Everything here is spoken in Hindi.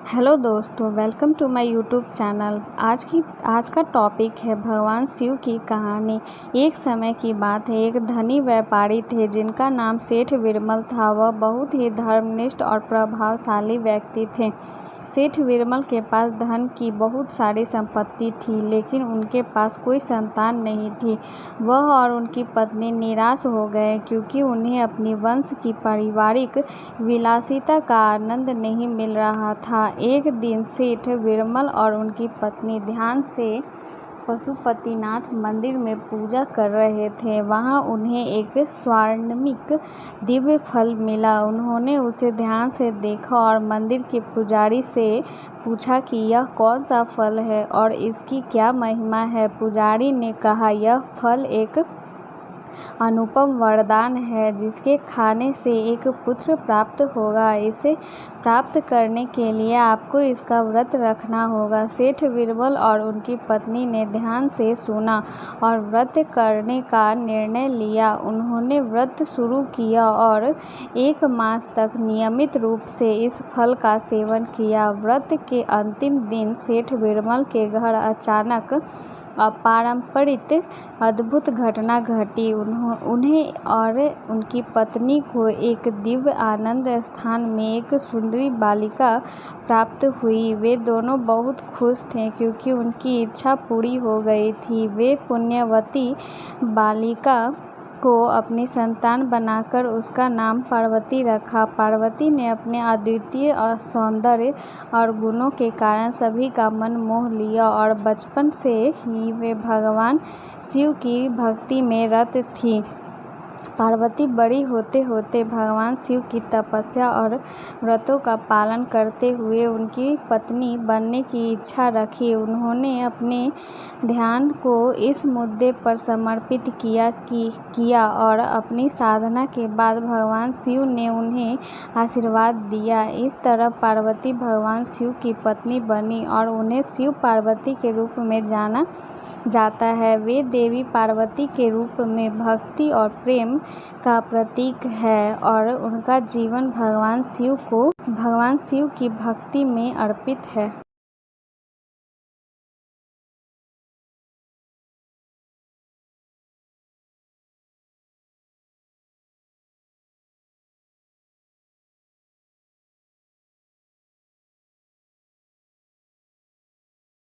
हेलो दोस्तों, welcome to my YouTube channel. आज का टॉपिक है भगवान शिव की कहानी। एक समय की बात है, एक धनी व्यापारी थे जिनका नाम सेठ विरमल था। वह बहुत ही धर्मनिष्ठ और प्रभावशाली व्यक्ति थे। सेठ विरमल के पास धन की बहुत सारी संपत्ति थी, लेकिन उनके पास कोई संतान नहीं थी। वह और उनकी पत्नी निराश हो गए क्योंकि उन्हें अपनी वंश की पारिवारिक विलासिता का आनंद नहीं मिल रहा था। एक दिन सेठ विरमल और उनकी पत्नी ध्यान से पशुपतिनाथ मंदिर में पूजा कर रहे थे। वहां उन्हें एक स्वर्णिम दिव्य फल मिला। उन्होंने उसे ध्यान से देखा और मंदिर के पुजारी से पूछा कि यह कौन सा फल है और इसकी क्या महिमा है। पुजारी ने कहा, यह फल एक अनुपम वरदान है जिसके खाने से एक पुत्र प्राप्त होगा। इसे प्राप्त करने के लिए आपको इसका व्रत रखना होगा। सेठ विरमल और उनकी पत्नी ने ध्यान से सुना और व्रत करने का निर्णय लिया। उन्होंने व्रत शुरू किया और 1 मास तक नियमित रूप से इस फल का सेवन किया। व्रत के अंतिम दिन सेठ विरमल के घर अचानक अपारंपरिक अद्भुत घटना घटी। उन्हें और उनकी पत्नी को एक दिव्य आनंद स्थान में एक सुंदरी बालिका प्राप्त हुई। वे दोनों बहुत खुश थे क्योंकि उनकी इच्छा पूरी हो गई थी। वे पुण्यवती बालिका को अपनी संतान बनाकर उसका नाम पार्वती रखा। पार्वती ने अपने अद्वितीय सौंदर्य और गुणों के कारण सभी का मन मोह लिया और बचपन से ही वे भगवान शिव की भक्ति में रत थी। पार्वती बड़ी होते होते भगवान शिव की तपस्या और व्रतों का पालन करते हुए उनकी पत्नी बनने की इच्छा रखी। उन्होंने अपने ध्यान को इस मुद्दे पर समर्पित किया और अपनी साधना के बाद भगवान शिव ने उन्हें आशीर्वाद दिया। इस तरह पार्वती भगवान शिव की पत्नी बनी और उन्हें शिव पार्वती के रूप में जाना जाता है। वे देवी पार्वती के रूप में भक्ति और प्रेम का प्रतीक है और उनका जीवन भगवान शिव की भक्ति में अर्पित है।